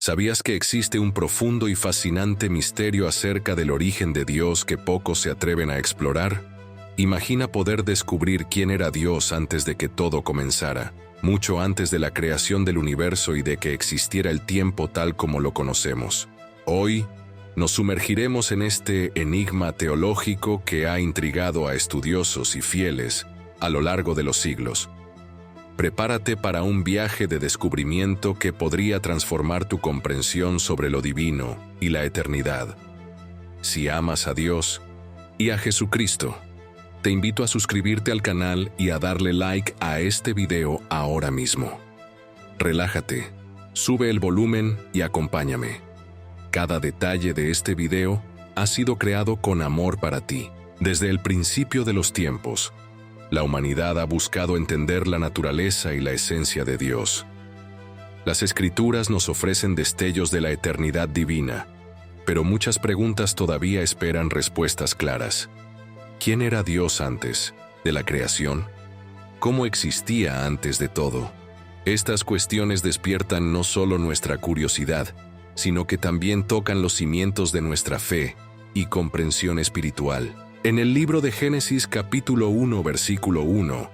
¿Sabías que existe un profundo y fascinante misterio acerca del origen de Dios que pocos se atreven a explorar? Imagina poder descubrir quién era Dios antes de que todo comenzara, mucho antes de la creación del universo y de que existiera el tiempo tal como lo conocemos. Hoy, nos sumergiremos en este enigma teológico que ha intrigado a estudiosos y fieles a lo largo de los siglos. Prepárate para un viaje de descubrimiento que podría transformar tu comprensión sobre lo divino y la eternidad. Si amas a Dios y a Jesucristo, te invito a suscribirte al canal y a darle like a este video ahora mismo. Relájate, sube el volumen y acompáñame. Cada detalle de este video ha sido creado con amor para ti. Desde el principio de los tiempos, la humanidad ha buscado entender la naturaleza y la esencia de Dios. Las Escrituras nos ofrecen destellos de la eternidad divina, pero muchas preguntas todavía esperan respuestas claras. ¿Quién era Dios antes de la creación? ¿Cómo existía antes de todo? Estas cuestiones despiertan no solo nuestra curiosidad, sino que también tocan los cimientos de nuestra fe y comprensión espiritual. En el libro de Génesis capítulo 1 versículo 1,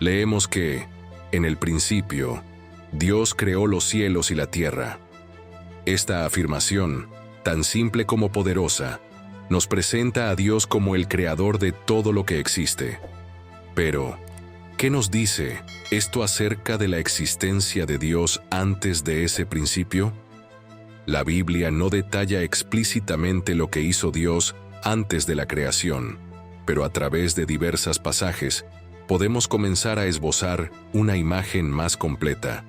leemos que, en el principio, Dios creó los cielos y la tierra. Esta afirmación, tan simple como poderosa, nos presenta a Dios como el creador de todo lo que existe. Pero, ¿qué nos dice esto acerca de la existencia de Dios antes de ese principio? La Biblia no detalla explícitamente lo que hizo Dios antes de la creación, pero a través de diversos pasajes podemos comenzar a esbozar una imagen más completa.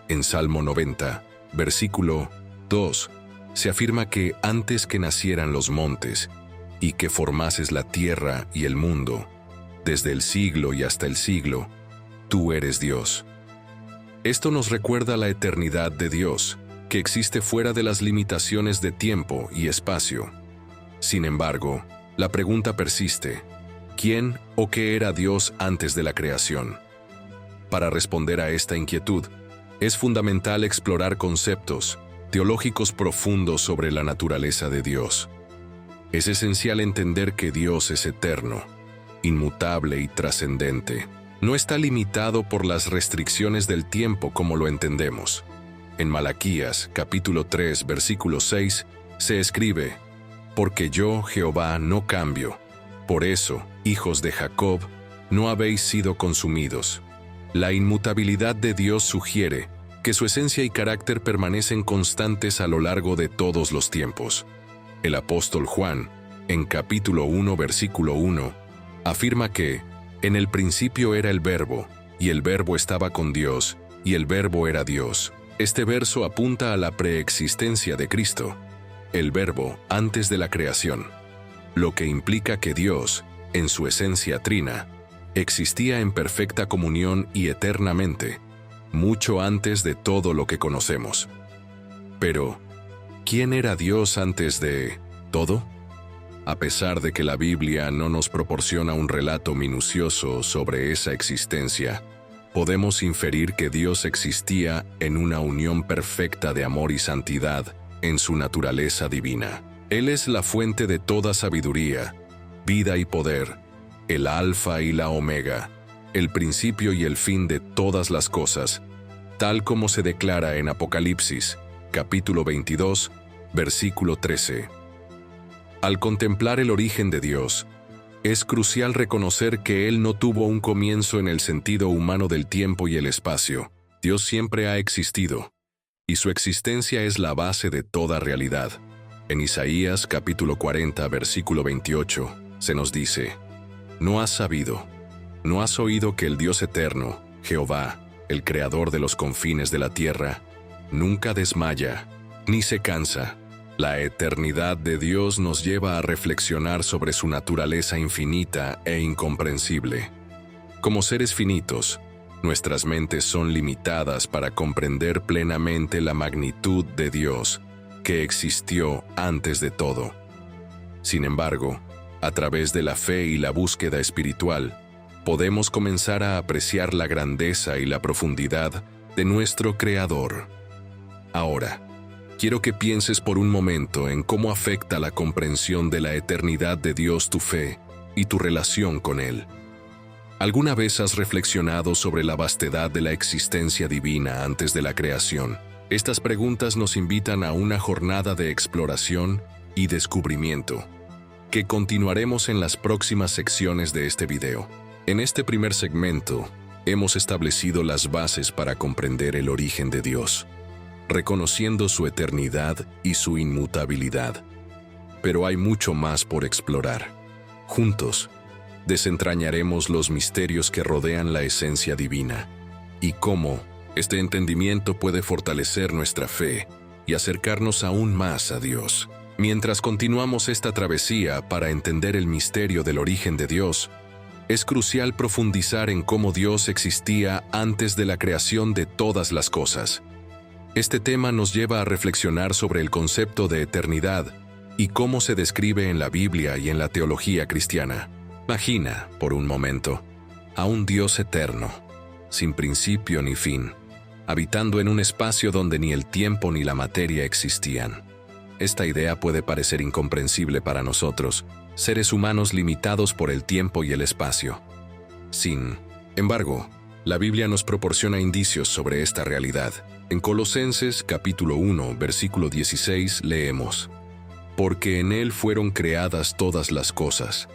En Salmo 90, versículo 2, se afirma que antes que nacieran los montes y que formases la tierra y el mundo, desde el siglo y hasta el siglo, tú eres Dios. Esto nos recuerda la eternidad de Dios, que existe fuera de las limitaciones de tiempo y espacio. Sin embargo, la pregunta persiste: ¿quién o qué era Dios antes de la creación? Para responder a esta inquietud, es fundamental explorar conceptos teológicos profundos sobre la naturaleza de Dios. Es esencial entender que Dios es eterno, inmutable y trascendente. No está limitado por las restricciones del tiempo como lo entendemos. En Malaquías, capítulo 3, versículo 6, se escribe: «Porque yo, Jehová, no cambio. Por eso, hijos de Jacob, no habéis sido consumidos». La inmutabilidad de Dios sugiere que su esencia y carácter permanecen constantes a lo largo de todos los tiempos. El apóstol Juan, en capítulo 1, versículo 1, afirma que «En el principio era el Verbo, y el Verbo estaba con Dios, y el Verbo era Dios». Este verso apunta a la preexistencia de Cristo, el Verbo antes de la creación, lo que implica que Dios, en su esencia trina, existía en perfecta comunión y eternamente, mucho antes de todo lo que conocemos. Pero, ¿quién era Dios antes de todo? A pesar de que la Biblia no nos proporciona un relato minucioso sobre esa existencia, podemos inferir que Dios existía en una unión perfecta de amor y santidad en su naturaleza divina. Él es la fuente de toda sabiduría, vida y poder, el Alfa y la Omega, el principio y el fin de todas las cosas, tal como se declara en Apocalipsis, capítulo 22, versículo 13. Al contemplar el origen de Dios, es crucial reconocer que Él no tuvo un comienzo en el sentido humano del tiempo y el espacio. Dios siempre ha existido, y su existencia es la base de toda realidad. En Isaías capítulo 40, versículo 28, se nos dice: «¿No has sabido, no has oído que el Dios eterno, Jehová, el creador de los confines de la tierra, nunca desmaya, ni se cansa»? La eternidad de Dios nos lleva a reflexionar sobre su naturaleza infinita e incomprensible. Como seres finitos, nuestras mentes son limitadas para comprender plenamente la magnitud de Dios, que existió antes de todo. Sin embargo, a través de la fe y la búsqueda espiritual, podemos comenzar a apreciar la grandeza y la profundidad de nuestro Creador. Ahora, quiero que pienses por un momento en cómo afecta la comprensión de la eternidad de Dios tu fe y tu relación con Él. ¿Alguna vez has reflexionado sobre la vastedad de la existencia divina antes de la creación? Estas preguntas nos invitan a una jornada de exploración y descubrimiento, que continuaremos en las próximas secciones de este video. En este primer segmento, hemos establecido las bases para comprender el origen de Dios, reconociendo su eternidad y su inmutabilidad. Pero hay mucho más por explorar. Juntos, desentrañaremos los misterios que rodean la esencia divina y cómo este entendimiento puede fortalecer nuestra fe y acercarnos aún más a Dios. Mientras continuamos esta travesía para entender el misterio del origen de Dios, es crucial profundizar en cómo Dios existía antes de la creación de todas las cosas. Este tema nos lleva a reflexionar sobre el concepto de eternidad y cómo se describe en la Biblia y en la teología cristiana. Imagina, por un momento, a un Dios eterno, sin principio ni fin, habitando en un espacio donde ni el tiempo ni la materia existían. Esta idea puede parecer incomprensible para nosotros, seres humanos limitados por el tiempo y el espacio. Sin embargo, la Biblia nos proporciona indicios sobre esta realidad. En Colosenses capítulo 1, versículo 16 leemos: «Porque en Él fueron creadas todas las cosas,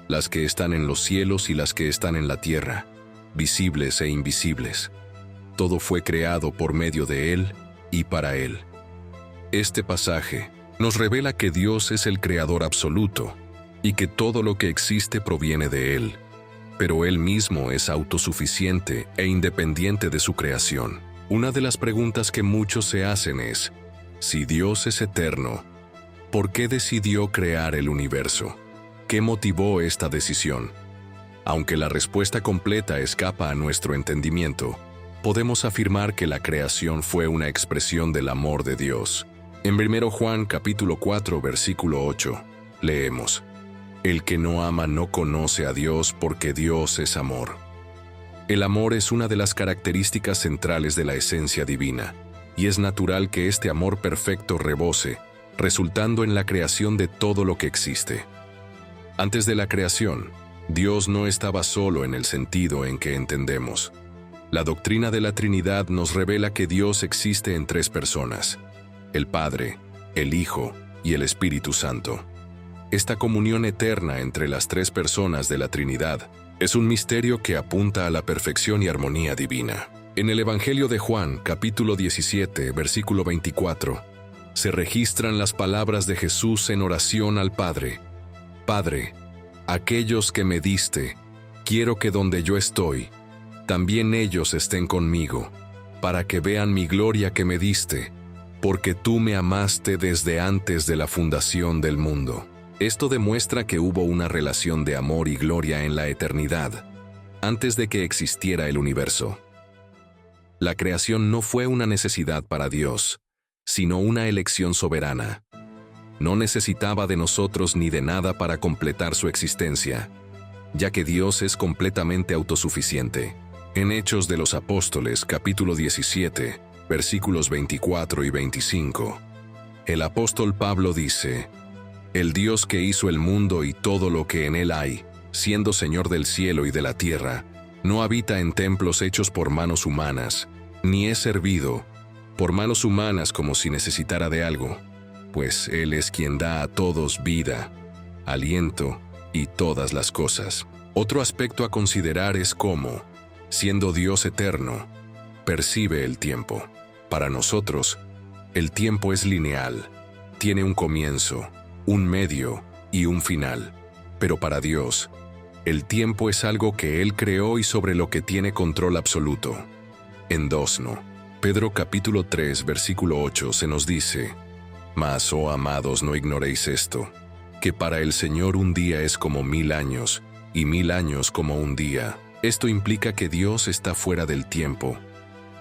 las que están en los cielos y las que están en la tierra, visibles e invisibles. Todo fue creado por medio de Él y para Él». Este pasaje nos revela que Dios es el creador absoluto y que todo lo que existe proviene de Él, pero Él mismo es autosuficiente e independiente de su creación. Una de las preguntas que muchos se hacen es: si Dios es eterno, ¿por qué decidió crear el universo? ¿Qué motivó esta decisión? Aunque la respuesta completa escapa a nuestro entendimiento, podemos afirmar que la creación fue una expresión del amor de Dios. En 1 Juan capítulo 4, versículo 8, leemos: «El que no ama no conoce a Dios, porque Dios es amor». El amor es una de las características centrales de la esencia divina, y es natural que este amor perfecto rebose, resultando en la creación de todo lo que existe. Antes de la creación, Dios no estaba solo en el sentido en que entendemos. La doctrina de la Trinidad nos revela que Dios existe en tres personas: el Padre, el Hijo y el Espíritu Santo. Esta comunión eterna entre las tres personas de la Trinidad es un misterio que apunta a la perfección y armonía divina. En el Evangelio de Juan, capítulo 17, versículo 24, se registran las palabras de Jesús en oración al Padre: «Padre, aquellos que me diste, quiero que donde yo estoy, también ellos estén conmigo, para que vean mi gloria que me diste, porque tú me amaste desde antes de la fundación del mundo». Esto demuestra que hubo una relación de amor y gloria en la eternidad, antes de que existiera el universo. La creación no fue una necesidad para Dios, sino una elección soberana. No necesitaba de nosotros ni de nada para completar su existencia, ya que Dios es completamente autosuficiente. En Hechos de los Apóstoles, capítulo 17, versículos 24 y 25, el apóstol Pablo dice: «El Dios que hizo el mundo y todo lo que en él hay, siendo Señor del cielo y de la tierra, no habita en templos hechos por manos humanas, ni es servido por manos humanas como si necesitara de algo, pues Él es quien da a todos vida, aliento y todas las cosas». Otro aspecto a considerar es cómo, siendo Dios eterno, percibe el tiempo. Para nosotros, el tiempo es lineal, tiene un comienzo, un medio y un final. Pero para Dios, el tiempo es algo que Él creó y sobre lo que tiene control absoluto. En Pedro capítulo 3, versículo 8 se nos dice: «Mas, oh amados, no ignoréis esto, que para el Señor un día es como 1000 años, y 1000 años como un día». Esto implica que Dios está fuera del tiempo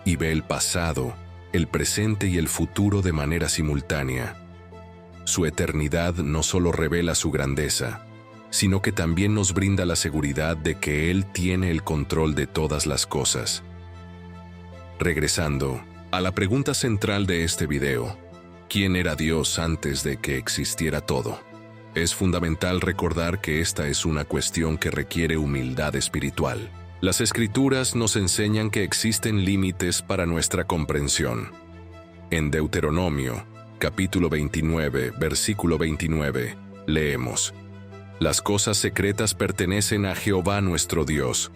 y ve el pasado, el presente y el futuro de manera simultánea. Su eternidad no solo revela su grandeza, sino que también nos brinda la seguridad de que Él tiene el control de todas las cosas. Regresando a la pregunta central de este video, quién era Dios antes de que existiera todo. Es fundamental recordar que esta es una cuestión que requiere humildad espiritual. Las Escrituras nos enseñan que existen límites para nuestra comprensión. En Deuteronomio, capítulo 29, versículo 29, leemos: «Las cosas secretas pertenecen a Jehová nuestro Dios,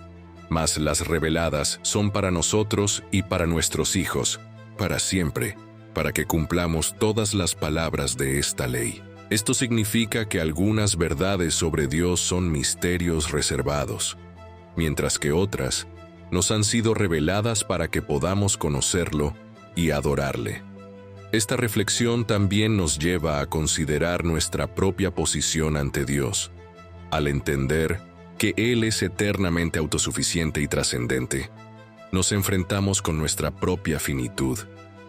mas las reveladas son para nosotros y para nuestros hijos, para siempre, para que cumplamos todas las palabras de esta ley». Esto significa que algunas verdades sobre Dios son misterios reservados, mientras que otras nos han sido reveladas para que podamos conocerlo y adorarle. Esta reflexión también nos lleva a considerar nuestra propia posición ante Dios, al entender que Él es eternamente autosuficiente y trascendente. Nos enfrentamos con nuestra propia finitud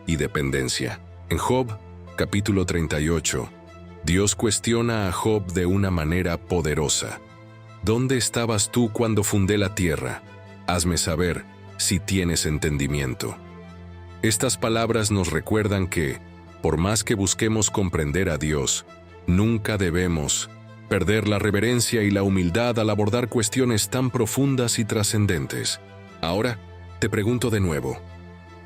y dependencia. En Job, capítulo 38, Dios cuestiona a Job de una manera poderosa. ¿Dónde estabas tú cuando fundé la tierra? Hazme saber si tienes entendimiento. Estas palabras nos recuerdan que, por más que busquemos comprender a Dios, nunca debemos perder la reverencia y la humildad al abordar cuestiones tan profundas y trascendentes. Ahora, te pregunto de nuevo,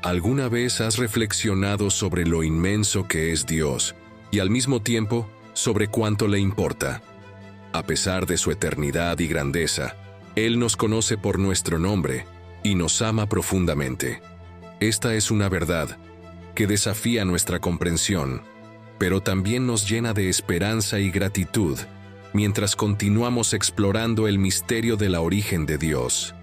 ¿alguna vez has reflexionado sobre lo inmenso que es Dios y al mismo tiempo sobre cuánto le importa? A pesar de su eternidad y grandeza, Él nos conoce por nuestro nombre y nos ama profundamente. Esta es una verdad que desafía nuestra comprensión, pero también nos llena de esperanza y gratitud mientras continuamos explorando el misterio del origen de Dios.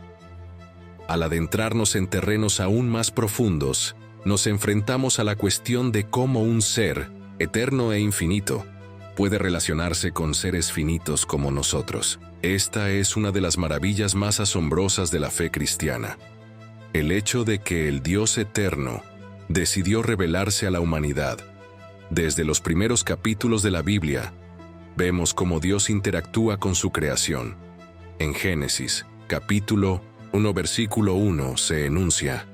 Al adentrarnos en terrenos aún más profundos, nos enfrentamos a la cuestión de cómo un ser eterno e infinito puede relacionarse con seres finitos como nosotros. Esta es una de las maravillas más asombrosas de la fe cristiana. El hecho de que el Dios eterno decidió revelarse a la humanidad. Desde los primeros capítulos de la Biblia, vemos cómo Dios interactúa con su creación. En Génesis, capítulo 1, versículo 1, se enuncia: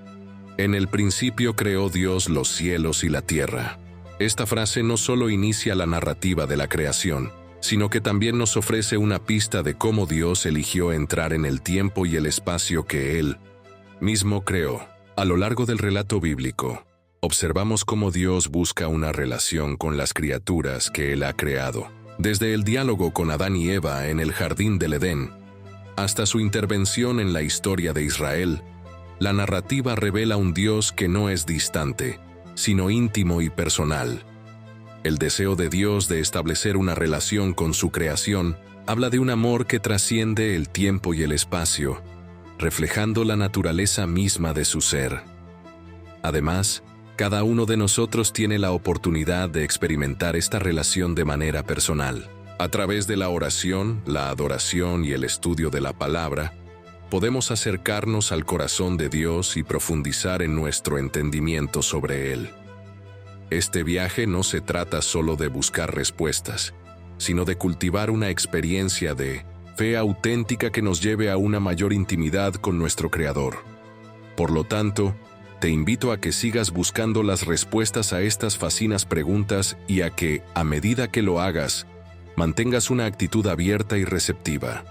«En el principio creó Dios los cielos y la tierra». Esta frase no solo inicia la narrativa de la creación, sino que también nos ofrece una pista de cómo Dios eligió entrar en el tiempo y el espacio que Él mismo creó. A lo largo del relato bíblico, observamos cómo Dios busca una relación con las criaturas que Él ha creado. Desde el diálogo con Adán y Eva en el jardín del Edén, hasta su intervención en la historia de Israel, la narrativa revela un Dios que no es distante, sino íntimo y personal. El deseo de Dios de establecer una relación con su creación habla de un amor que trasciende el tiempo y el espacio, reflejando la naturaleza misma de su ser. Además, cada uno de nosotros tiene la oportunidad de experimentar esta relación de manera personal. A través de la oración, la adoración y el estudio de la palabra, podemos acercarnos al corazón de Dios y profundizar en nuestro entendimiento sobre Él. Este viaje no se trata solo de buscar respuestas, sino de cultivar una experiencia de fe auténtica que nos lleve a una mayor intimidad con nuestro Creador. Por lo tanto, te invito a que sigas buscando las respuestas a estas fascinantes preguntas y a que, a medida que lo hagas, mantengas una actitud abierta y receptiva.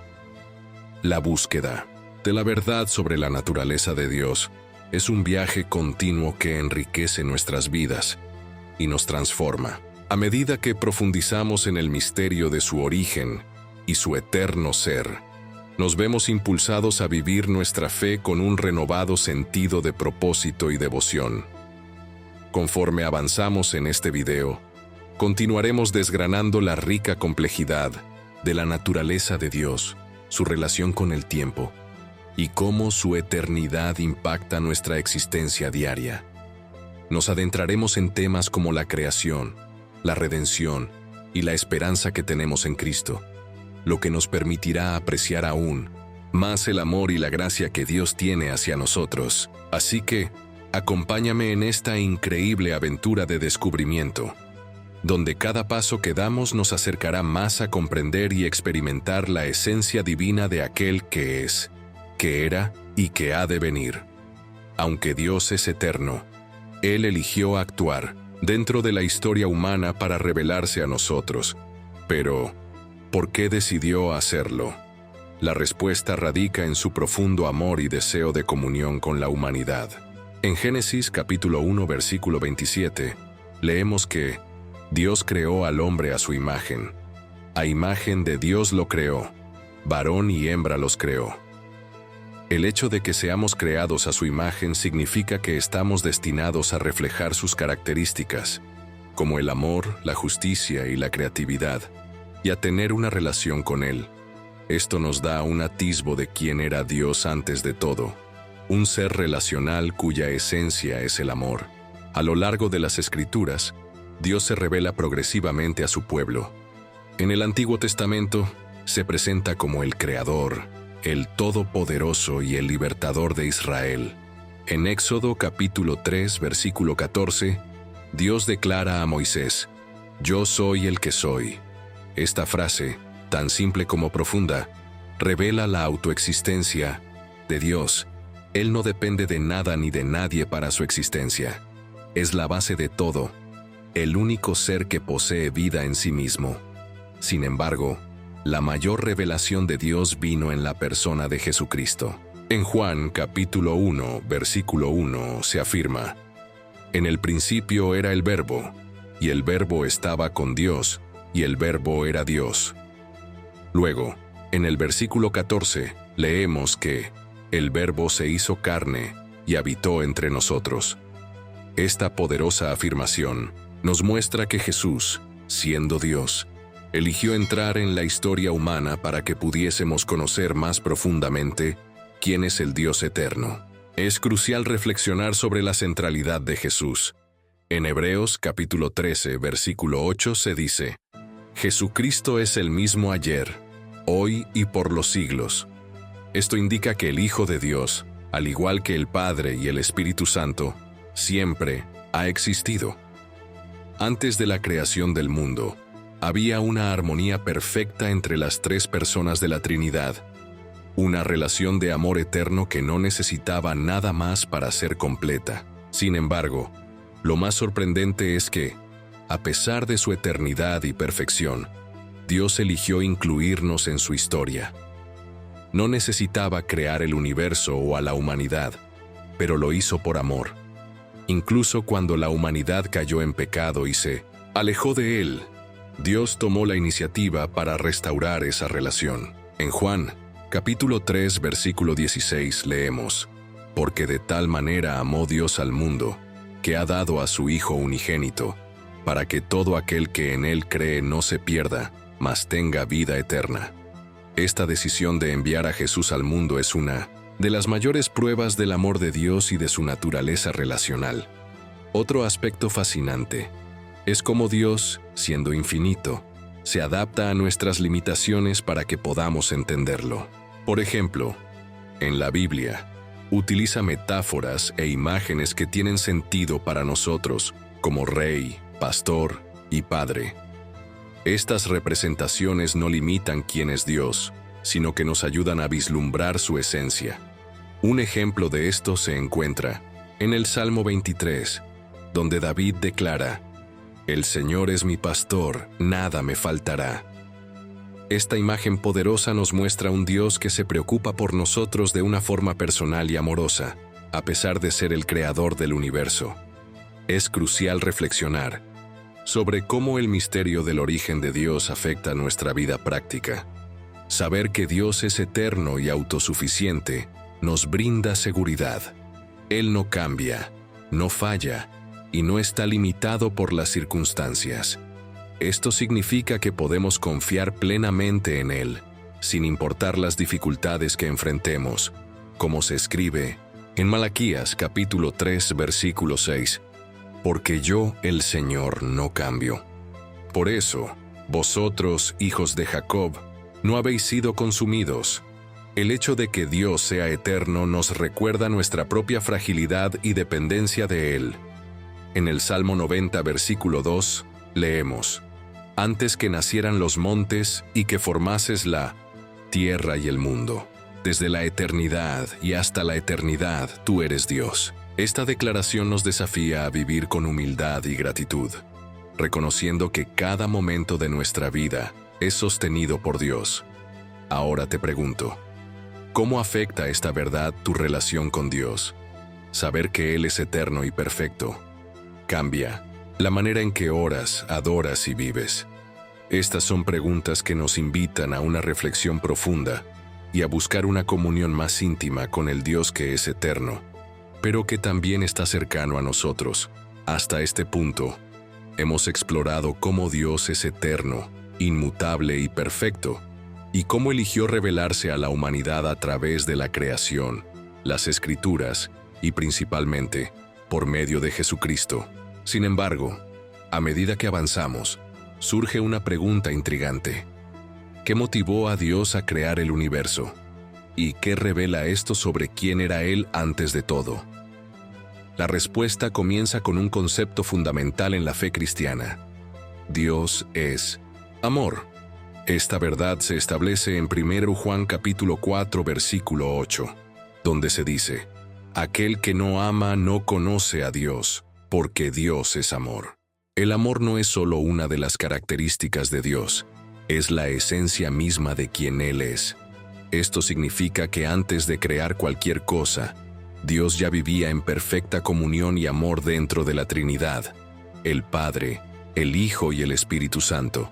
La búsqueda de la verdad sobre la naturaleza de Dios es un viaje continuo que enriquece nuestras vidas y nos transforma. A medida que profundizamos en el misterio de su origen y su eterno ser, nos vemos impulsados a vivir nuestra fe con un renovado sentido de propósito y devoción. Conforme avanzamos en este video, continuaremos desgranando la rica complejidad de la naturaleza de Dios, su relación con el tiempo, y cómo su eternidad impacta nuestra existencia diaria. Nos adentraremos en temas como la creación, la redención y la esperanza que tenemos en Cristo, lo que nos permitirá apreciar aún más el amor y la gracia que Dios tiene hacia nosotros. Así que, acompáñame en esta increíble aventura de descubrimiento, donde cada paso que damos nos acercará más a comprender y experimentar la esencia divina de aquel que es, que era y que ha de venir. Aunque Dios es eterno, Él eligió actuar dentro de la historia humana para revelarse a nosotros. Pero, ¿por qué decidió hacerlo? La respuesta radica en su profundo amor y deseo de comunión con la humanidad. En Génesis capítulo 1 versículo 27, leemos que Dios creó al hombre a su imagen. A imagen de Dios lo creó, varón y hembra los creó. El hecho de que seamos creados a su imagen significa que estamos destinados a reflejar sus características, como el amor, la justicia y la creatividad, y a tener una relación con Él. Esto nos da un atisbo de quién era Dios antes de todo, un ser relacional cuya esencia es el amor. A lo largo de las Escrituras, Dios se revela progresivamente a su pueblo. En el Antiguo Testamento, se presenta como el Creador, el Todopoderoso y el Libertador de Israel. En Éxodo capítulo 3, versículo 14, Dios declara a Moisés: «Yo soy el que soy». Esta frase, tan simple como profunda, revela la autoexistencia de Dios. Él no depende de nada ni de nadie para su existencia. Es la base de todo, el único ser que posee vida en sí mismo. Sin embargo, la mayor revelación de Dios vino en la persona de Jesucristo. En Juan capítulo 1, versículo 1 se afirma: «En el principio era el Verbo, y el Verbo estaba con Dios, y el Verbo era Dios». Luego, en el versículo 14, leemos que el Verbo se hizo carne y habitó entre nosotros. Esta poderosa afirmación nos muestra que Jesús, siendo Dios, eligió entrar en la historia humana para que pudiésemos conocer más profundamente quién es el Dios eterno. Es crucial reflexionar sobre la centralidad de Jesús. En Hebreos capítulo 13, versículo 8 se dice: «Jesucristo es el mismo ayer, hoy y por los siglos». Esto indica que el Hijo de Dios, al igual que el Padre y el Espíritu Santo, siempre ha existido. Antes de la creación del mundo, había una armonía perfecta entre las tres personas de la Trinidad, una relación de amor eterno que no necesitaba nada más para ser completa. Sin embargo, lo más sorprendente es que, a pesar de su eternidad y perfección, Dios eligió incluirnos en su historia. No necesitaba crear el universo o a la humanidad, pero lo hizo por amor. Incluso cuando la humanidad cayó en pecado y se alejó de Él, Dios tomó la iniciativa para restaurar esa relación. En Juan, capítulo 3, versículo 16, leemos: «Porque de tal manera amó Dios al mundo, que ha dado a su Hijo unigénito, para que todo aquel que en Él cree no se pierda, mas tenga vida eterna». Esta decisión de enviar a Jesús al mundo es una de las mayores pruebas del amor de Dios y de su naturaleza relacional. Otro aspecto fascinante es cómo Dios, siendo infinito, se adapta a nuestras limitaciones para que podamos entenderlo. Por ejemplo, en la Biblia, utiliza metáforas e imágenes que tienen sentido para nosotros, como rey, pastor y padre. Estas representaciones no limitan quién es Dios, sino que nos ayudan a vislumbrar su esencia. Un ejemplo de esto se encuentra en el Salmo 23, donde David declara: «El Señor es mi pastor, nada me faltará». Esta imagen poderosa nos muestra un Dios que se preocupa por nosotros de una forma personal y amorosa, a pesar de ser el creador del universo. Es crucial reflexionar sobre cómo el misterio del origen de Dios afecta nuestra vida práctica. Saber que Dios es eterno y autosuficiente nos brinda seguridad. Él no cambia, no falla y no está limitado por las circunstancias. Esto significa que podemos confiar plenamente en Él, sin importar las dificultades que enfrentemos, como se escribe en Malaquías capítulo 3, versículo 6. «Porque yo, el Señor, no cambio. Por eso, vosotros, hijos de Jacob, no habéis sido consumidos». El hecho de que Dios sea eterno nos recuerda nuestra propia fragilidad y dependencia de Él. En el Salmo 90, versículo 2, leemos: «Antes que nacieran los montes y que formases la tierra y el mundo, desde la eternidad y hasta la eternidad tú eres Dios». Esta declaración nos desafía a vivir con humildad y gratitud, reconociendo que cada momento de nuestra vida es sostenido por Dios. Ahora te pregunto, ¿cómo afecta esta verdad tu relación con Dios? Saber que Él es eterno y perfecto cambia la manera en que oras, adoras y vives. Estas son preguntas que nos invitan a una reflexión profunda y a buscar una comunión más íntima con el Dios que es eterno, pero que también está cercano a nosotros. Hasta este punto, hemos explorado cómo Dios es eterno, inmutable y perfecto, y cómo eligió revelarse a la humanidad a través de la creación, las Escrituras y principalmente por medio de Jesucristo. Sin embargo, a medida que avanzamos, surge una pregunta intrigante. ¿Qué motivó a Dios a crear el universo? ¿Y qué revela esto sobre quién era Él antes de todo? La respuesta comienza con un concepto fundamental en la fe cristiana. Dios es amor. Esta verdad se establece en 1 Juan capítulo 4 versículo 8, donde se dice: aquel que no ama no conoce a Dios, porque Dios es amor. El amor no es solo una de las características de Dios, es la esencia misma de quien Él es. Esto significa que antes de crear cualquier cosa, Dios ya vivía en perfecta comunión y amor dentro de la Trinidad, el Padre, el Hijo y el Espíritu Santo.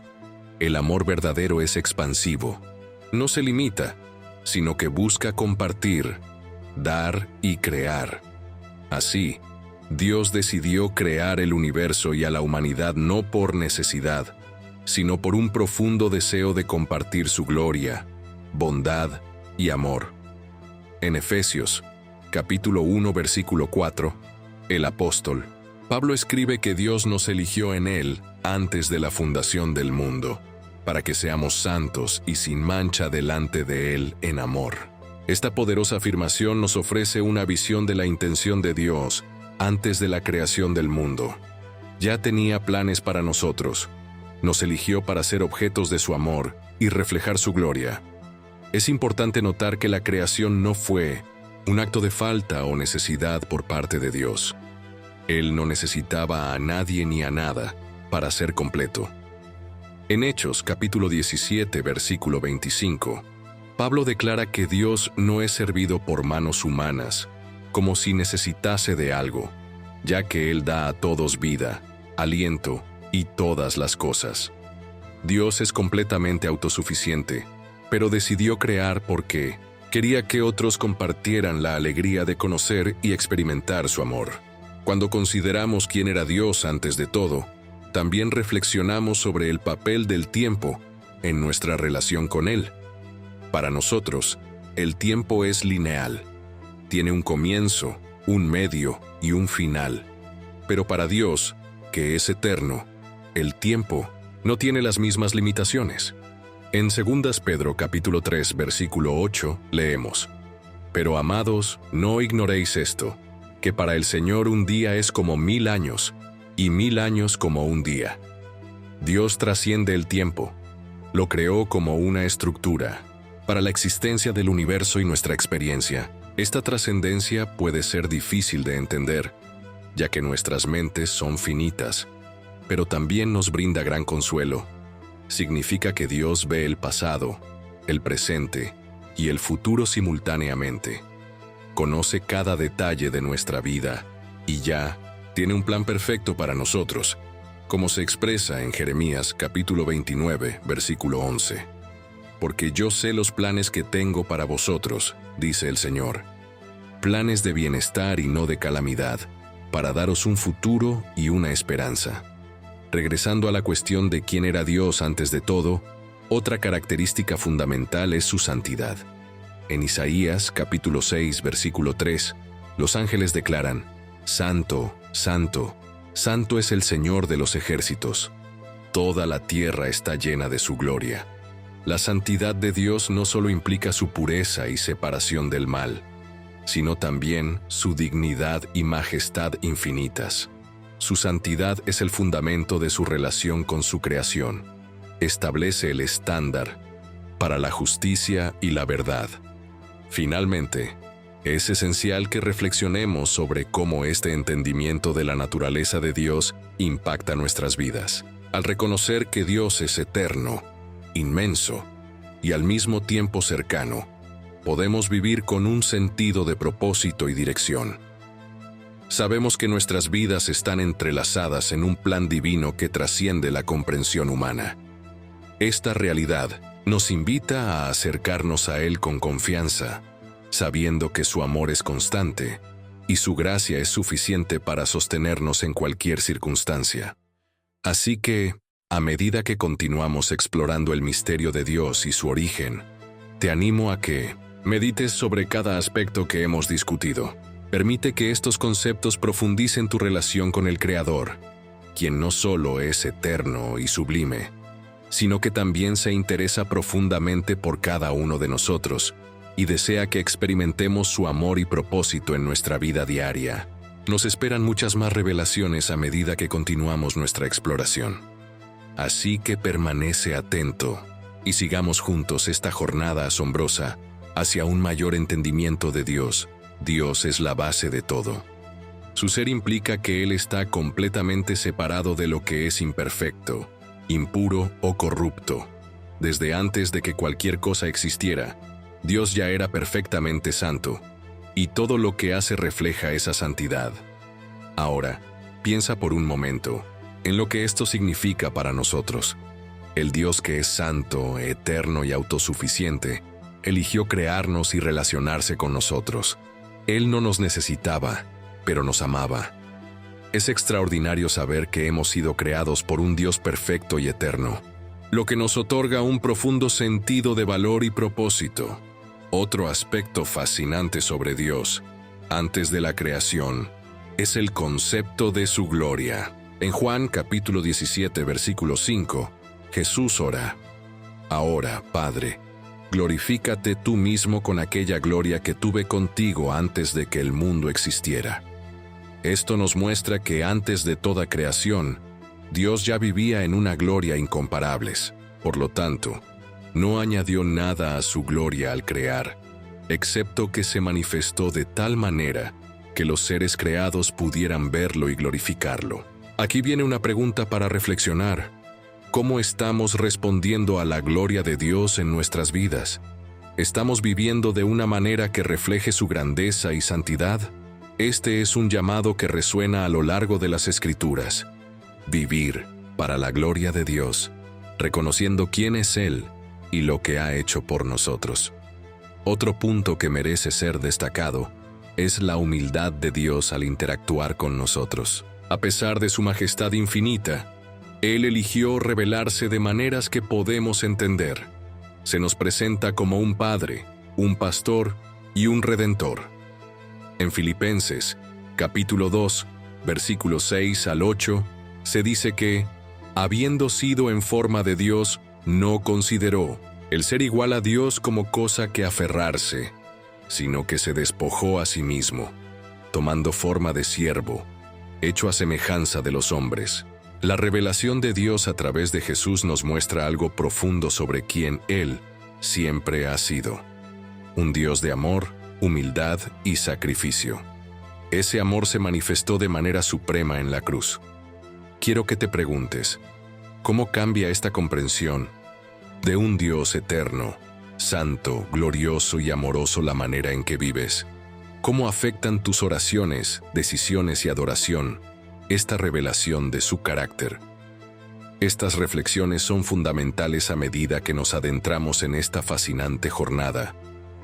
El amor verdadero es expansivo. No se limita, sino que busca compartir, dar y crear. Así, Dios decidió crear el universo y a la humanidad no por necesidad, sino por un profundo deseo de compartir su gloria, bondad y amor. En Efesios, capítulo 1, versículo 4, el apóstol Pablo escribe que Dios nos eligió en Él antes de la fundación del mundo, para que seamos santos y sin mancha delante de Él en amor. Esta poderosa afirmación nos ofrece una visión de la intención de Dios antes de la creación del mundo. Ya tenía planes para nosotros. Nos eligió para ser objetos de su amor y reflejar su gloria. Es importante notar que la creación no fue un acto de falta o necesidad por parte de Dios. Él no necesitaba a nadie ni a nada para ser completo. En Hechos, capítulo 17, versículo 25, Pablo declara que Dios no es servido por manos humanas, como si necesitase de algo, ya que Él da a todos vida, aliento y todas las cosas. Dios es completamente autosuficiente, pero decidió crear porque quería que otros compartieran la alegría de conocer y experimentar su amor. Cuando consideramos quién era Dios antes de todo, también reflexionamos sobre el papel del tiempo en nuestra relación con Él. Para nosotros, el tiempo es lineal. Tiene un comienzo, un medio y un final. Pero para Dios, que es eterno, el tiempo no tiene las mismas limitaciones. En 2 Pedro capítulo 3 versículo 8 leemos: Pero amados, no ignoréis esto, que para el Señor un día es como 1000 años, y 1000 años como un día. Dios trasciende el tiempo, lo creó como una estructura. Para la existencia del universo y nuestra experiencia, esta trascendencia puede ser difícil de entender, ya que nuestras mentes son finitas, pero también nos brinda gran consuelo. Significa que Dios ve el pasado, el presente y el futuro simultáneamente. Conoce cada detalle de nuestra vida y ya tiene un plan perfecto para nosotros, como se expresa en Jeremías capítulo 29, versículo 11. Porque yo sé los planes que tengo para vosotros, dice el Señor, planes de bienestar y no de calamidad, para daros un futuro y una esperanza. Regresando a la cuestión de quién era Dios antes de todo, otra característica fundamental es su santidad. En Isaías capítulo 6, versículo 3, los ángeles declaran: Santo, Santo, Santo es el Señor de los ejércitos. Toda la tierra está llena de su gloria. La santidad de Dios no solo implica su pureza y separación del mal, sino también su dignidad y majestad infinitas. Su santidad es el fundamento de su relación con su creación. Establece el estándar para la justicia y la verdad. Finalmente, Es esencial que reflexionemos sobre cómo este entendimiento de la naturaleza de Dios impacta nuestras vidas. Al reconocer que Dios es eterno, inmenso y al mismo tiempo cercano, podemos vivir con un sentido de propósito y dirección. Sabemos que nuestras vidas están entrelazadas en un plan divino que trasciende la comprensión humana. Esta realidad nos invita a acercarnos a Él con confianza, sabiendo que su amor es constante y su gracia es suficiente para sostenernos en cualquier circunstancia. Así que, a medida que continuamos explorando el misterio de Dios y su origen, te animo a que medites sobre cada aspecto que hemos discutido. Permite que estos conceptos profundicen tu relación con el Creador, quien no solo es eterno y sublime, sino que también se interesa profundamente por cada uno de nosotros y desea que experimentemos su amor y propósito en nuestra vida diaria. Nos esperan muchas más revelaciones a medida que continuamos nuestra exploración. Así que permanece atento y sigamos juntos esta jornada asombrosa hacia un mayor entendimiento de Dios. Dios es la base de todo. Su ser implica que Él está completamente separado de lo que es imperfecto, impuro o corrupto. Desde antes de que cualquier cosa existiera, Dios ya era perfectamente santo, y todo lo que hace refleja esa santidad. Ahora, piensa por un momento en lo que esto significa para nosotros. El Dios que es santo, eterno y autosuficiente, eligió crearnos y relacionarse con nosotros. Él no nos necesitaba, pero nos amaba. Es extraordinario saber que hemos sido creados por un Dios perfecto y eterno, lo que nos otorga un profundo sentido de valor y propósito. Otro aspecto fascinante sobre Dios, antes de la creación, es el concepto de su gloria. En Juan capítulo 17, versículo 5, Jesús ora: Ahora, Padre, glorifícate tú mismo con aquella gloria que tuve contigo antes de que el mundo existiera. Esto nos muestra que antes de toda creación, Dios ya vivía en una gloria incomparable. Por lo tanto, no añadió nada a su gloria al crear, excepto que se manifestó de tal manera que los seres creados pudieran verlo y glorificarlo. Aquí viene una pregunta para reflexionar. ¿Cómo estamos respondiendo a la gloria de Dios en nuestras vidas? ¿Estamos viviendo de una manera que refleje su grandeza y santidad? Este es un llamado que resuena a lo largo de las Escrituras. Vivir para la gloria de Dios, reconociendo quién es Él y lo que ha hecho por nosotros. Otro punto que merece ser destacado es la humildad de Dios al interactuar con nosotros. A pesar de su majestad infinita, Él eligió revelarse de maneras que podemos entender. Se nos presenta como un Padre, un Pastor y un Redentor. En Filipenses, capítulo 2, versículos 6 al 8, se dice que, habiendo sido en forma de Dios, no consideró el ser igual a Dios como cosa que aferrarse, sino que se despojó a sí mismo, tomando forma de siervo, hecho a semejanza de los hombres. La revelación de Dios a través de Jesús nos muestra algo profundo sobre quién Él siempre ha sido. Un Dios de amor, humildad y sacrificio. Ese amor se manifestó de manera suprema en la cruz. Quiero que te preguntes, ¿cómo cambia esta comprensión de un Dios eterno, santo, glorioso y amoroso la manera en que vives? ¿Cómo afectan tus oraciones, decisiones y adoración esta revelación de su carácter? Estas reflexiones son fundamentales a medida que nos adentramos en esta fascinante jornada.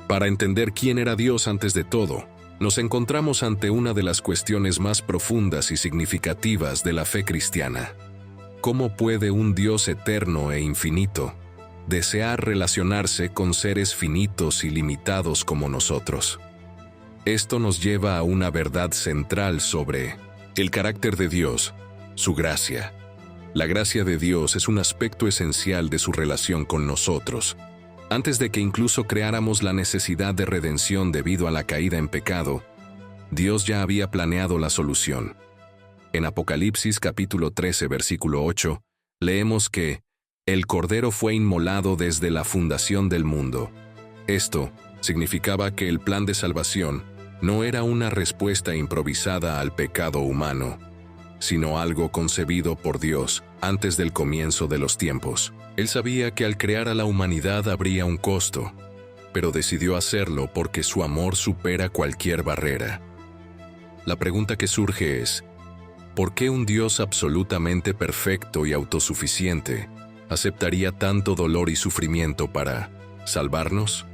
Para entender quién era Dios antes de todo, nos encontramos ante una de las cuestiones más profundas y significativas de la fe cristiana. ¿Cómo puede un Dios eterno e infinito desear relacionarse con seres finitos y limitados como nosotros? Esto nos lleva a una verdad central sobre el carácter de Dios, su gracia. La gracia de Dios es un aspecto esencial de su relación con nosotros. Antes de que incluso creáramos la necesidad de redención debido a la caída en pecado, Dios ya había planeado la solución. En Apocalipsis capítulo 13, versículo 8, leemos que el Cordero fue inmolado desde la fundación del mundo. Esto Significaba que el plan de salvación no era una respuesta improvisada al pecado humano, sino algo concebido por Dios antes del comienzo de los tiempos. Él sabía que al crear a la humanidad habría un costo, pero decidió hacerlo porque su amor supera cualquier barrera. La pregunta que surge es, ¿por qué un Dios absolutamente perfecto y autosuficiente aceptaría tanto dolor y sufrimiento para salvarnos?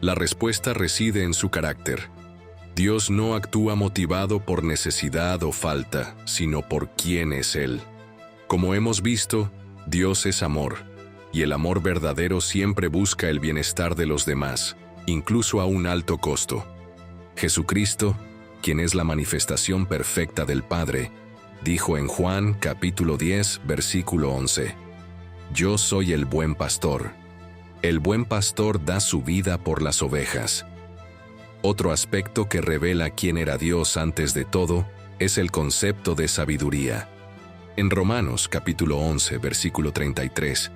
La respuesta reside en su carácter. Dios no actúa motivado por necesidad o falta, sino por quién es Él. Como hemos visto, Dios es amor, y el amor verdadero siempre busca el bienestar de los demás, incluso a un alto costo. Jesucristo, quien es la manifestación perfecta del Padre, dijo en Juan capítulo 10, versículo 11, «Yo soy el buen pastor. El buen pastor da su vida por las ovejas». Otro aspecto que revela quién era Dios antes de todo es el concepto de sabiduría. En Romanos capítulo 11, versículo 33,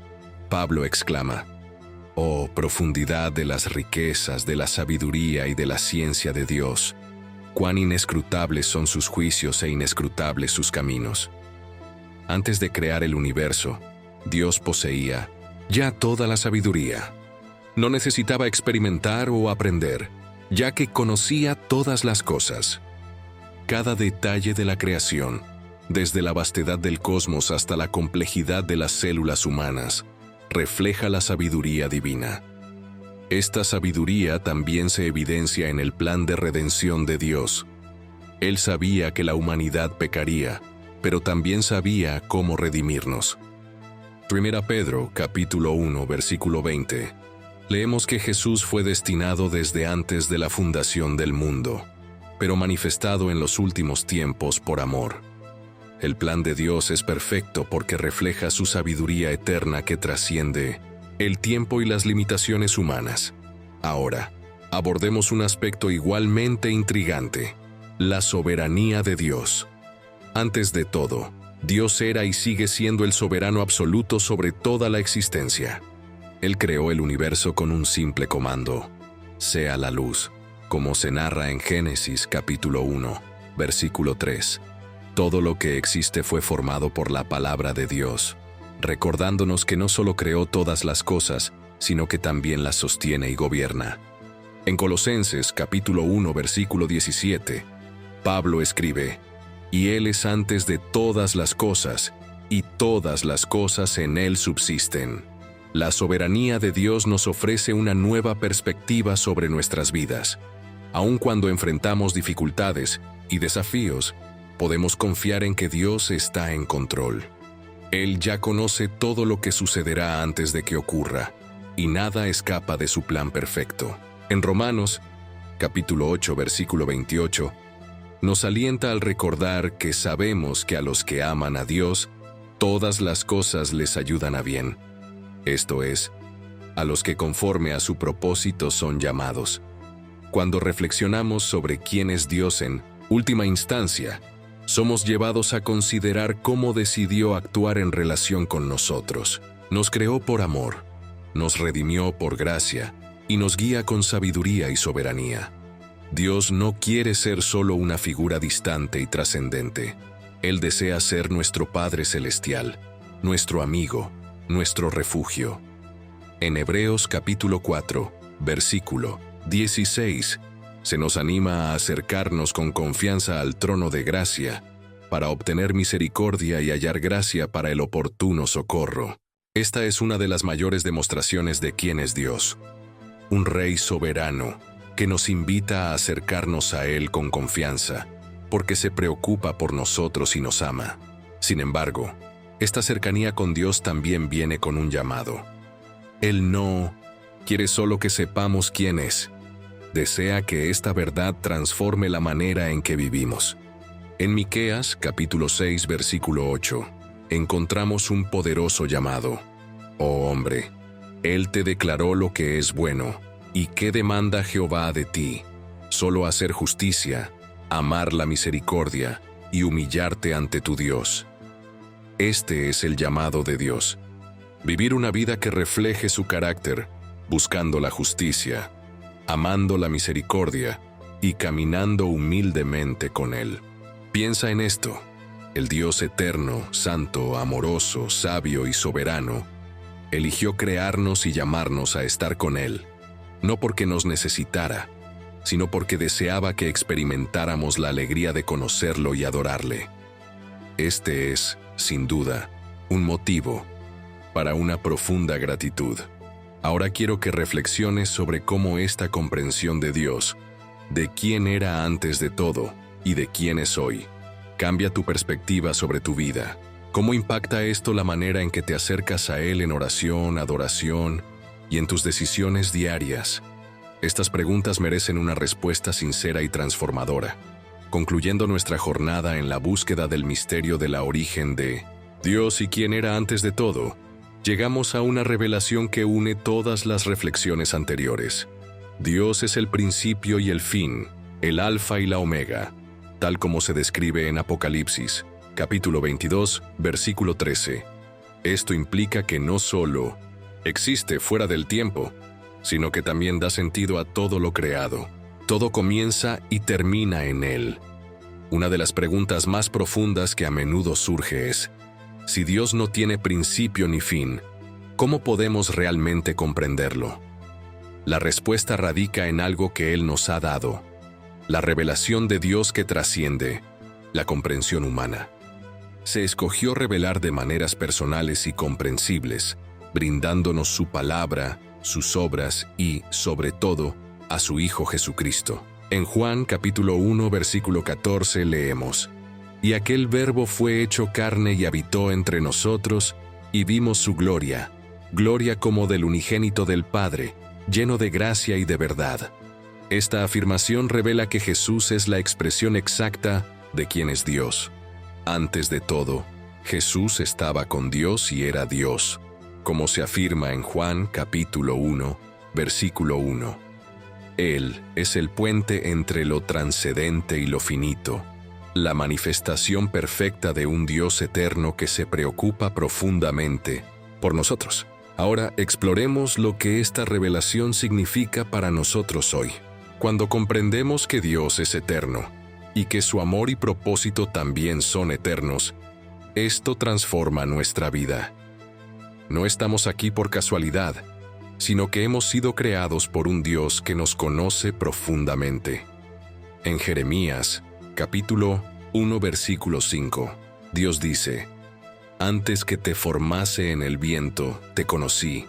Pablo exclama, «Oh, profundidad de las riquezas, de la sabiduría y de la ciencia de Dios! Cuán inescrutables son sus juicios e inescrutables sus caminos». Antes de crear el universo, Dios poseía ya toda la sabiduría. No necesitaba experimentar o aprender, ya que conocía todas las cosas. Cada detalle de la creación, desde la vastedad del cosmos hasta la complejidad de las células humanas, refleja la sabiduría divina. Esta sabiduría también se evidencia en el plan de redención de Dios. Él sabía que la humanidad pecaría, pero también sabía cómo redimirnos. 1 Pedro capítulo 1, versículo 20. Leemos que Jesús fue destinado desde antes de la fundación del mundo, pero manifestado en los últimos tiempos por amor. El plan de Dios es perfecto porque refleja su sabiduría eterna que trasciende el tiempo y las limitaciones humanas. Ahora, abordemos un aspecto igualmente intrigante: la soberanía de Dios. Antes de todo, Dios era y sigue siendo el soberano absoluto sobre toda la existencia. Él creó el universo con un simple comando: sea la luz, como se narra en Génesis capítulo 1, versículo 3. Todo lo que existe fue formado por la palabra de Dios, recordándonos que no solo creó todas las cosas, sino que también las sostiene y gobierna. En Colosenses capítulo 1, versículo 17, Pablo escribe: «Y Él es antes de todas las cosas, y todas las cosas en Él subsisten». La soberanía de Dios nos ofrece una nueva perspectiva sobre nuestras vidas. Aun cuando enfrentamos dificultades y desafíos, podemos confiar en que Dios está en control. Él ya conoce todo lo que sucederá antes de que ocurra, y nada escapa de su plan perfecto. En Romanos, capítulo 8, versículo 28, nos alienta al recordar que sabemos que a los que aman a Dios, todas las cosas les ayudan a bien. Esto es, a los que conforme a su propósito son llamados. Cuando reflexionamos sobre quién es Dios en última instancia, somos llevados a considerar cómo decidió actuar en relación con nosotros. Nos creó por amor, nos redimió por gracia y nos guía con sabiduría y soberanía. Dios no quiere ser solo una figura distante y trascendente. Él desea ser nuestro Padre Celestial, nuestro amigo, nuestro refugio. En Hebreos capítulo 4, versículo 16, se nos anima a acercarnos con confianza al trono de gracia para obtener misericordia y hallar gracia para el oportuno socorro. Esta es una de las mayores demostraciones de quién es Dios. Un Rey soberano que nos invita a acercarnos a Él con confianza, porque se preocupa por nosotros y nos ama. Sin embargo, esta cercanía con Dios también viene con un llamado. Él no quiere solo que sepamos quién es. Desea que esta verdad transforme la manera en que vivimos. En Miqueas, capítulo 6, versículo 8, encontramos un poderoso llamado. Oh hombre, Él te declaró lo que es bueno. ¿Y qué demanda Jehová de ti? Solo hacer justicia, amar la misericordia y humillarte ante tu Dios. Este es el llamado de Dios. Vivir una vida que refleje su carácter, buscando la justicia, amando la misericordia y caminando humildemente con Él. Piensa en esto: el Dios eterno, santo, amoroso, sabio y soberano, eligió crearnos y llamarnos a estar con Él, no porque nos necesitara, sino porque deseaba que experimentáramos la alegría de conocerlo y adorarle. Este es, sin duda, un motivo para una profunda gratitud. Ahora quiero que reflexiones sobre cómo esta comprensión de Dios, de quién era antes de todo y de quién es hoy, cambia tu perspectiva sobre tu vida. ¿Cómo impacta esto la manera en que te acercas a Él en oración, adoración y en tus decisiones diarias? Estas preguntas merecen una respuesta sincera y transformadora. Concluyendo nuestra jornada en la búsqueda del misterio de la origen de Dios y quién era antes de todo, llegamos a una revelación que une todas las reflexiones anteriores. Dios es el principio y el fin, el alfa y la omega, tal como se describe en Apocalipsis, capítulo 22, versículo 13. Esto implica que no solo existe fuera del tiempo, sino que también da sentido a todo lo creado. Todo comienza y termina en Él. Una de las preguntas más profundas que a menudo surge es: si Dios no tiene principio ni fin, ¿cómo podemos realmente comprenderlo? La respuesta radica en algo que Él nos ha dado: la revelación de Dios que trasciende la comprensión humana. Se escogió revelar de maneras personales y comprensibles, brindándonos su palabra, sus obras y, sobre todo, a su Hijo Jesucristo. En Juan capítulo 1, versículo 14 leemos: «Y aquel Verbo fue hecho carne y habitó entre nosotros, y vimos su gloria, gloria como del unigénito del Padre, lleno de gracia y de verdad». Esta afirmación revela que Jesús es la expresión exacta de quién es Dios. Antes de todo, Jesús estaba con Dios y era Dios, como se afirma en Juan capítulo 1, versículo 1. Él es el puente entre lo trascendente y lo finito, la manifestación perfecta de un Dios eterno que se preocupa profundamente por nosotros. Ahora exploremos lo que esta revelación significa para nosotros hoy. Cuando comprendemos que Dios es eterno y que su amor y propósito también son eternos, esto transforma nuestra vida. No estamos aquí por casualidad, sino que hemos sido creados por un Dios que nos conoce profundamente. En Jeremías, capítulo 1, versículo 5, Dios dice: «Antes que te formase en el vientre, te conocí,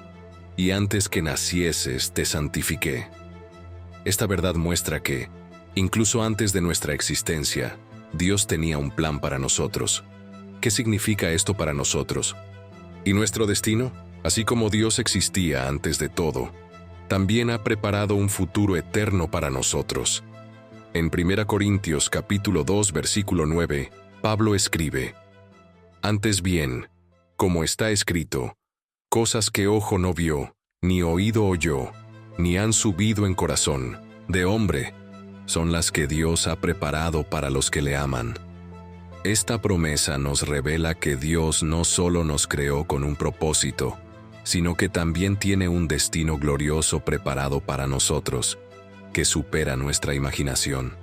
y antes que nacieses, te santifiqué». Esta verdad muestra que, incluso antes de nuestra existencia, Dios tenía un plan para nosotros. ¿Qué significa esto para nosotros? ¿Y nuestro destino? Así como Dios existía antes de todo, también ha preparado un futuro eterno para nosotros. En 1 Corintios capítulo 2, versículo 9, Pablo escribe: «Antes bien, como está escrito, cosas que ojo no vio, ni oído oyó, ni han subido en corazón de hombre, son las que Dios ha preparado para los que le aman». Esta promesa nos revela que Dios no solo nos creó con un propósito, sino que también tiene un destino glorioso preparado para nosotros, que supera nuestra imaginación.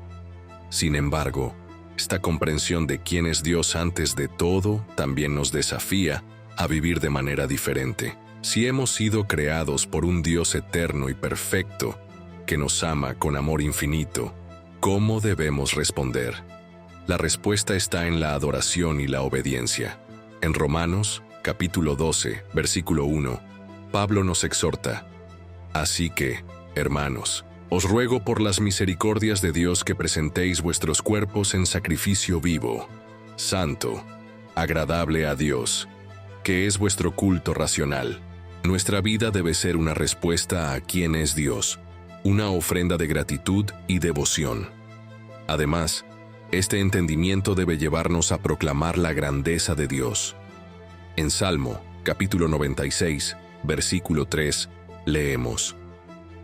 Sin embargo, esta comprensión de quién es Dios antes de todo también nos desafía a vivir de manera diferente. Si hemos sido creados por un Dios eterno y perfecto, que nos ama con amor infinito, ¿cómo debemos responder? La respuesta está en la adoración y la obediencia. En Romanos, capítulo 12, versículo 1, Pablo nos exhorta: «Así que, hermanos, os ruego por las misericordias de Dios que presentéis vuestros cuerpos en sacrificio vivo, santo, agradable a Dios, que es vuestro culto racional». Nuestra vida debe ser una respuesta a quién es Dios, una ofrenda de gratitud y devoción. Además, este entendimiento debe llevarnos a proclamar la grandeza de Dios. En Salmo, capítulo 96, versículo 3, leemos: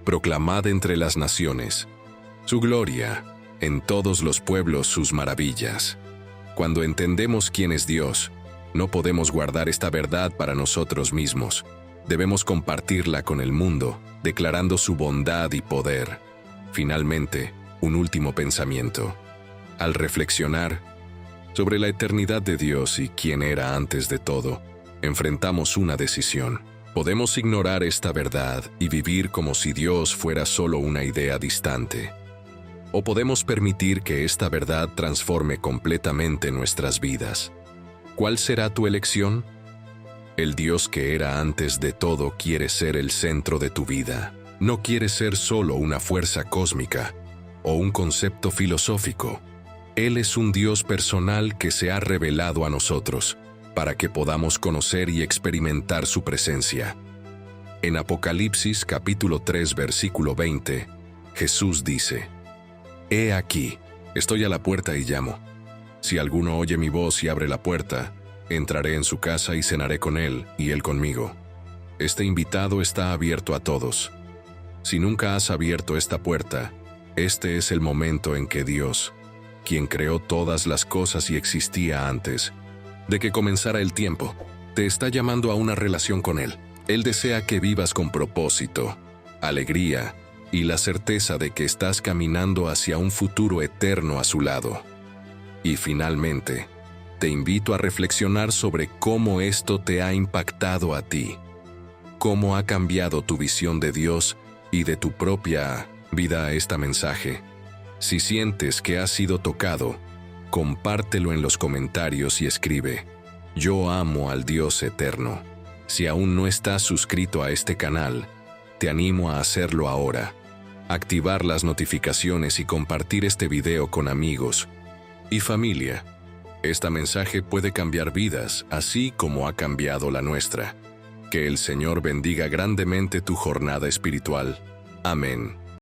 «Proclamad entre las naciones su gloria, en todos los pueblos sus maravillas». Cuando entendemos quién es Dios, no podemos guardar esta verdad para nosotros mismos. Debemos compartirla con el mundo, declarando su bondad y poder. Finalmente, un último pensamiento. Al reflexionar sobre la eternidad de Dios y quién era antes de todo, enfrentamos una decisión. Podemos ignorar esta verdad y vivir como si Dios fuera solo una idea distante. O podemos permitir que esta verdad transforme completamente nuestras vidas. ¿Cuál será tu elección? El Dios que era antes de todo quiere ser el centro de tu vida. No quiere ser solo una fuerza cósmica o un concepto filosófico. Él es un Dios personal que se ha revelado a nosotros para que podamos conocer y experimentar su presencia. En Apocalipsis capítulo 3 versículo 20, Jesús dice: He aquí, estoy a la puerta y llamo. Si alguno oye mi voz y abre la puerta, entraré en su casa y cenaré con él y él conmigo. Este invitado está abierto a todos. Si nunca has abierto esta puerta, este es el momento en que Dios, quien creó todas las cosas y existía antes de que comenzara el tiempo, te está llamando a una relación con Él. Él desea que vivas con propósito, alegría y la certeza de que estás caminando hacia un futuro eterno a su lado. Y finalmente, te invito a reflexionar sobre cómo esto te ha impactado a ti, cómo ha cambiado tu visión de Dios y de tu propia vida a este mensaje. Si sientes que has sido tocado, compártelo en los comentarios y escribe: Yo amo al Dios eterno. Si aún no estás suscrito a este canal, te animo a hacerlo ahora. Activar las notificaciones y compartir este video con amigos y familia. Este mensaje puede cambiar vidas, así como ha cambiado la nuestra. Que el Señor bendiga grandemente tu jornada espiritual. Amén.